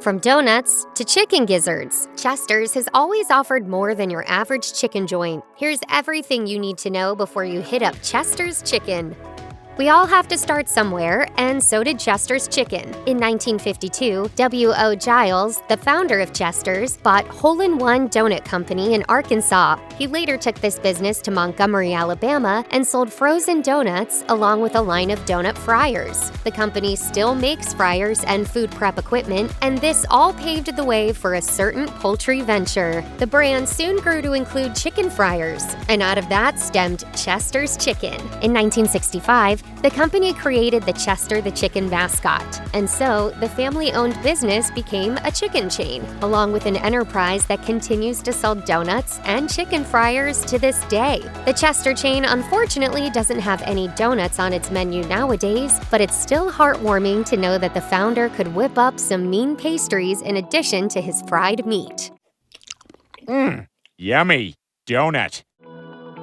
From donuts to chicken gizzards, Chester's has always offered more than your average chicken joint. Here's everything you need to know before you hit up Chester's Chicken. We all have to start somewhere, and so did Chester's Chicken. In 1952, W.O. Giles, the founder of Chester's, bought Hole-in-One Donut Company in Arkansas. He later took this business to Montgomery, Alabama, and sold frozen donuts along with a line of donut fryers. The company still makes fryers and food prep equipment, and this all paved the way for a certain poultry venture. The brand soon grew to include chicken fryers, and out of that stemmed Chester's Chicken. In 1965, the company created the Chester the Chicken mascot, and so the family-owned business became a chicken chain, along with an enterprise that continues to sell donuts and chicken fryers to this day. The Chester chain unfortunately doesn't have any donuts on its menu nowadays, but it's still heartwarming to know that the founder could whip up some mean pastries in addition to his fried meat. Yummy donut.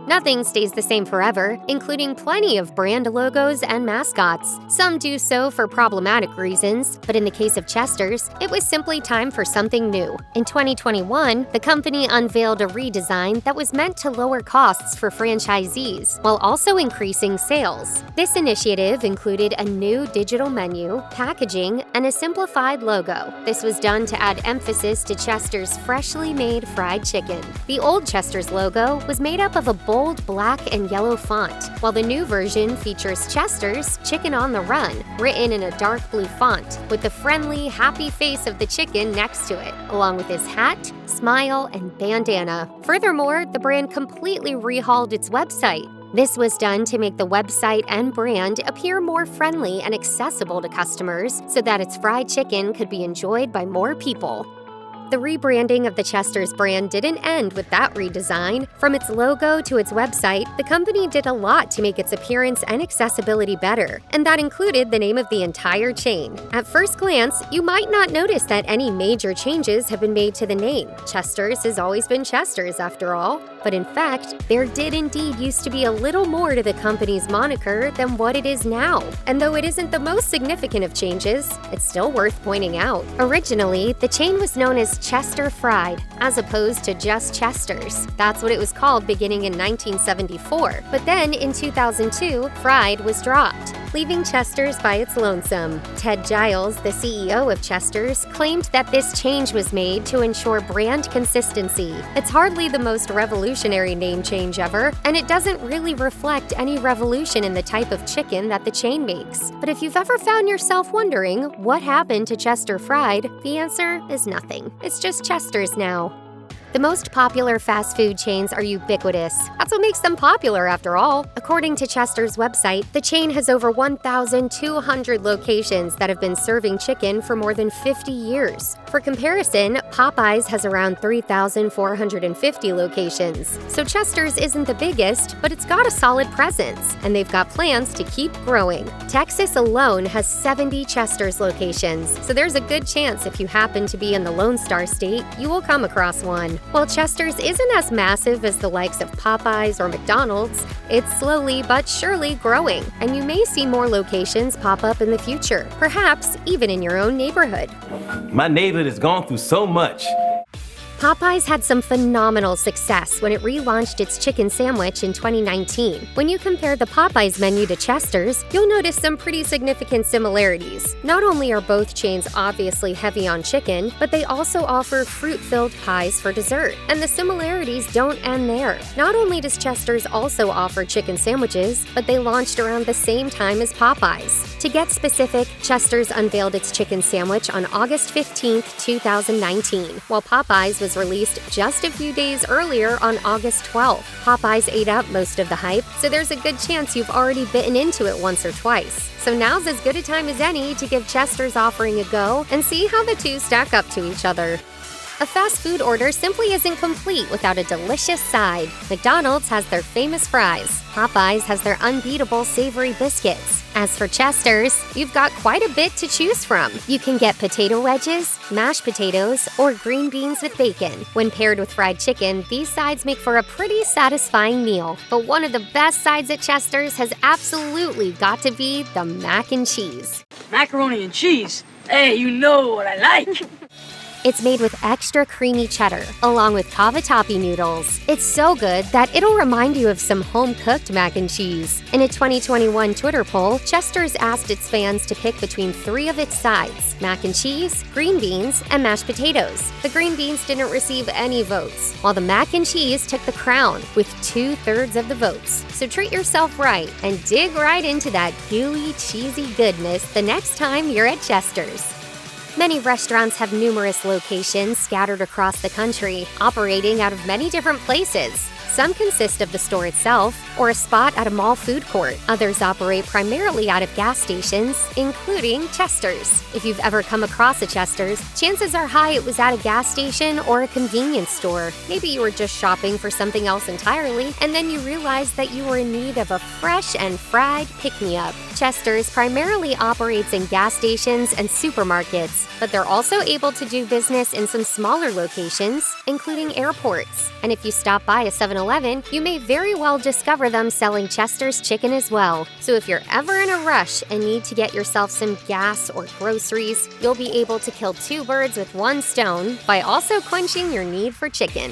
Nothing stays the same forever, including plenty of brand logos and mascots. Some do so for problematic reasons, but in the case of Chester's, it was simply time for something new. In 2021, the company unveiled a redesign that was meant to lower costs for franchisees, while also increasing sales. This initiative included a new digital menu, packaging, and a simplified logo. This was done to add emphasis to Chester's freshly made fried chicken. The old Chester's logo was made up of a bold black and yellow font, while the new version features Chester's Chicken on the Run, written in a dark blue font, with the friendly, happy face of the chicken next to it, along with his hat, smile, and bandana. Furthermore, the brand completely rehauled its website. This was done to make the website and brand appear more friendly and accessible to customers so that its fried chicken could be enjoyed by more people. The rebranding of the Chester's brand didn't end with that redesign. From its logo to its website, the company did a lot to make its appearance and accessibility better, and that included the name of the entire chain. At first glance, you might not notice that any major changes have been made to the name. Chester's has always been Chester's after all, but in fact, there did indeed used to be a little more to the company's moniker than what it is now. And though it isn't the most significant of changes, it's still worth pointing out. Originally, the chain was known as Chester Fried, as opposed to just Chester's. That's what it was called beginning in 1974. But then, in 2002, Fried was dropped, leaving Chester's by its lonesome. Ted Giles, the CEO of Chester's, claimed that this change was made to ensure brand consistency. It's hardly the most revolutionary name change ever, and it doesn't really reflect any revolution in the type of chicken that the chain makes. But if you've ever found yourself wondering what happened to Chester Fried, the answer is nothing. It's just Chester's now. The most popular fast food chains are ubiquitous. That's what makes them popular, after all. According to Chester's website, the chain has over 1,200 locations that have been serving chicken for more than 50 years. For comparison, Popeyes has around 3,450 locations. So Chester's isn't the biggest, but it's got a solid presence, and they've got plans to keep growing. Texas alone has 70 Chester's locations, so there's a good chance if you happen to be in the Lone Star State, you will come across one. While Chester's isn't as massive as the likes of Popeyes or McDonald's, it's slowly but surely growing, and you may see more locations pop up in the future, perhaps even in your own neighborhood. My neighborhood has gone through so much. Popeyes had some phenomenal success when it relaunched its chicken sandwich in 2019. When you compare the Popeyes menu to Chester's, you'll notice some pretty significant similarities. Not only are both chains obviously heavy on chicken, but they also offer fruit-filled pies for dessert. And the similarities don't end there. Not only does Chester's also offer chicken sandwiches, but they launched around the same time as Popeyes. To get specific, Chester's unveiled its chicken sandwich on August 15, 2019, while Popeyes was released just a few days earlier on August 12th. Popeyes ate up most of the hype, so there's a good chance you've already bitten into it once or twice. So now's as good a time as any to give Chester's offering a go and see how the two stack up to each other. A fast food order simply isn't complete without a delicious side. McDonald's has their famous fries. Popeyes has their unbeatable savory biscuits. As for Chester's, you've got quite a bit to choose from. You can get potato wedges, mashed potatoes, or green beans with bacon. When paired with fried chicken, these sides make for a pretty satisfying meal. But one of the best sides at Chester's has absolutely got to be the mac and cheese. Macaroni and cheese? Hey, you know what I like. It's made with extra creamy cheddar, along with cavatappi noodles. It's so good that it'll remind you of some home-cooked mac and cheese. In a 2021 Twitter poll, Chester's asked its fans to pick between 3 of its sides: mac and cheese, green beans, and mashed potatoes. The green beans didn't receive any votes, while the mac and cheese took the crown with 2/3 of the votes. So treat yourself right and dig right into that gooey, cheesy goodness the next time you're at Chester's. Many restaurants have numerous locations scattered across the country, operating out of many different places. Some consist of the store itself or a spot at a mall food court. Others operate primarily out of gas stations, including Chester's. If you've ever come across a Chester's, chances are high it was at a gas station or a convenience store. Maybe you were just shopping for something else entirely, and then you realized that you were in need of a fresh and fried pick-me-up. Chester's primarily operates in gas stations and supermarkets, but they're also able to do business in some smaller locations, including airports. And if you stop by a 7-Eleven, you may very well discover them selling Chester's chicken as well. So if you're ever in a rush and need to get yourself some gas or groceries, you'll be able to kill 2 birds with 1 stone by also quenching your need for chicken.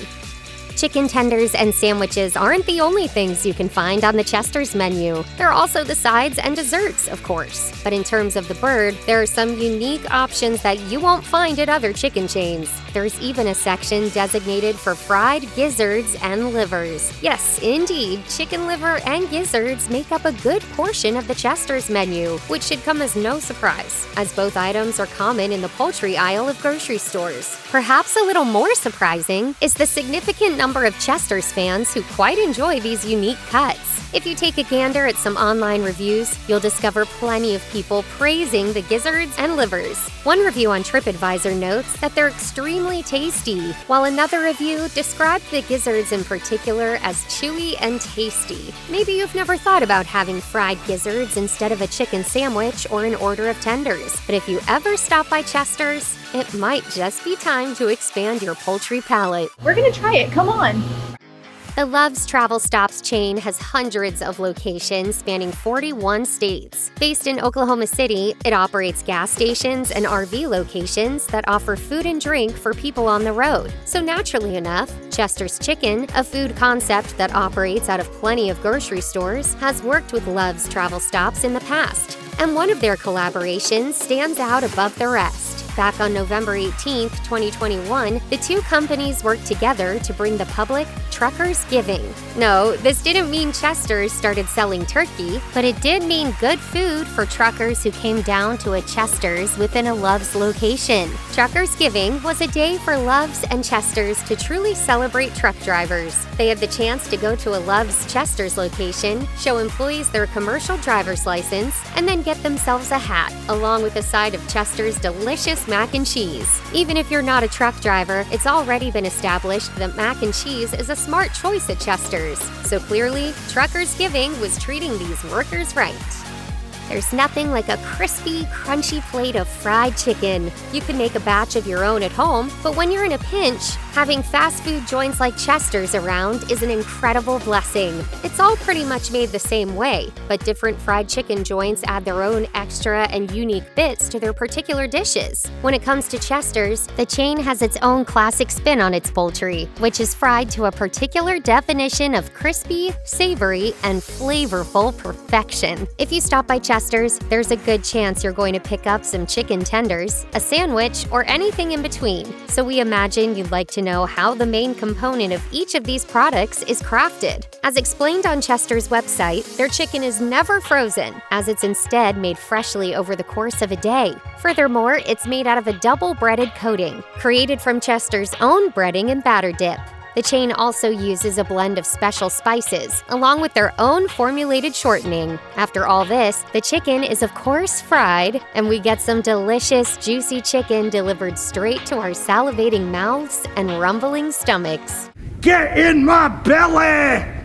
Chicken tenders and sandwiches aren't the only things you can find on the Chester's menu. There are also the sides and desserts, of course. But in terms of the bird, there are some unique options that you won't find at other chicken chains. There's even a section designated for fried gizzards and livers. Yes, indeed, chicken liver and gizzards make up a good portion of the Chester's menu, which should come as no surprise, as both items are common in the poultry aisle of grocery stores. Perhaps a little more surprising is the significant number of Chester's fans who quite enjoy these unique cuts. If you take a gander at some online reviews, you'll discover plenty of people praising the gizzards and livers. One review on TripAdvisor notes that they're extremely tasty, while another review described the gizzards in particular as chewy and tasty. Maybe you've never thought about having fried gizzards instead of a chicken sandwich or an order of tenders, but if you ever stop by Chester's, it might just be time to expand your poultry palate. We're gonna try it, come on. The Love's Travel Stops chain has hundreds of locations spanning 41 states. Based in Oklahoma City, it operates gas stations and RV locations that offer food and drink for people on the road. So naturally enough, Chester's Chicken, a food concept that operates out of plenty of grocery stores, has worked with Love's Travel Stops in the past. And one of their collaborations stands out above the rest. Back on November 18, 2021, the two companies worked together to bring the public Truckersgiving. No, this didn't mean Chester's started selling turkey, but it did mean good food for truckers who came down to a Chester's within a Love's location. Truckersgiving was a day for Love's and Chester's to truly celebrate truck drivers. They had the chance to go to a Love's Chester's location, show employees their commercial driver's license, and then get themselves a hat, along with a side of Chester's delicious mac and cheese. Even if you're not a truck driver, it's already been established that mac and cheese is a smart choice at Chester's. So clearly, Truckersgiving was treating these workers right. There's nothing like a crispy, crunchy plate of fried chicken. You can make a batch of your own at home, but when you're in a pinch, having fast food joints like Chester's around is an incredible blessing. It's all pretty much made the same way, but different fried chicken joints add their own extra and unique bits to their particular dishes. When it comes to Chester's, the chain has its own classic spin on its poultry, which is fried to a particular definition of crispy, savory, and flavorful perfection. If you stop by Chester's, there's a good chance you're going to pick up some chicken tenders, a sandwich, or anything in between. So we imagine you'd like to know how the main component of each of these products is crafted. As explained on Chester's website, their chicken is never frozen, as it's instead made freshly over the course of a day. Furthermore, it's made out of a double breaded coating, created from Chester's own breading and batter dip. The chain also uses a blend of special spices, along with their own formulated shortening. After all this, the chicken is of course fried, and we get some delicious, juicy chicken delivered straight to our salivating mouths and rumbling stomachs. Get in my belly!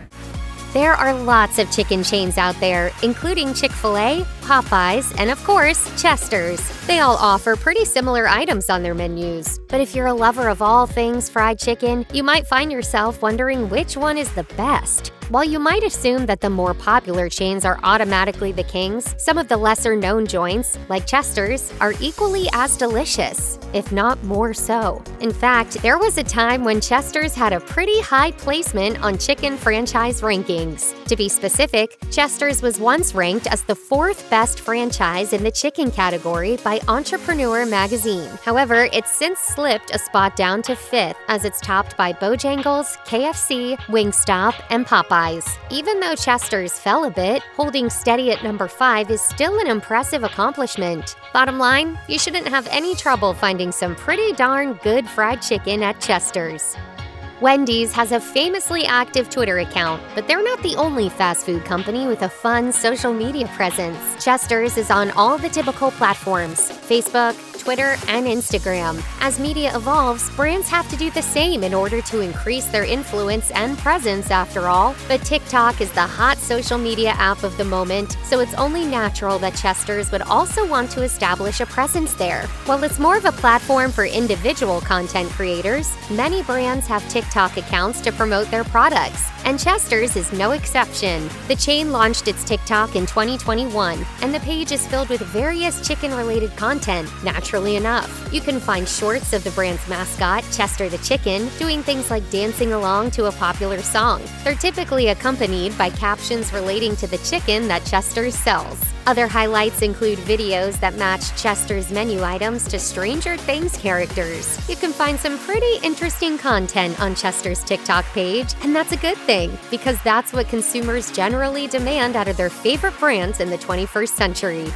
There are lots of chicken chains out there, including Chick-fil-A, Popeyes, and of course, Chester's. They all offer pretty similar items on their menus. But if you're a lover of all things fried chicken, you might find yourself wondering which one is the best. While you might assume that the more popular chains are automatically the kings, some of the lesser-known joints, like Chester's, are equally as delicious, if not more so. In fact, there was a time when Chester's had a pretty high placement on chicken franchise rankings. To be specific, Chester's was once ranked as the 4th best franchise in the chicken category by Entrepreneur magazine. However, it's since slipped a spot down to 5th, as it's topped by Bojangles, KFC, Wingstop, and Popeyes. Even though Chester's fell a bit, holding steady at number 5 is still an impressive accomplishment. Bottom line, you shouldn't have any trouble finding some pretty darn good fried chicken at Chester's. Wendy's has a famously active Twitter account, but they're not the only fast food company with a fun social media presence. Chester's is on all the typical platforms: Facebook, Twitter, and Instagram. As media evolves, brands have to do the same in order to increase their influence and presence after all. But TikTok is the hot social media app of the moment, so it's only natural that Chester's would also want to establish a presence there. While it's more of a platform for individual content creators, many brands have TikTok accounts to promote their products, and Chester's is no exception. The chain launched its TikTok in 2021, and the page is filled with various chicken-related content. Naturally enough, you can find shorts of the brand's mascot, Chester the Chicken, doing things like dancing along to a popular song. They're typically accompanied by captions relating to the chicken that Chester's sells. Other highlights include videos that match Chester's menu items to Stranger Things characters. You can find some pretty interesting content on Chester's TikTok page, and that's a good thing, because that's what consumers generally demand out of their favorite brands in the 21st century.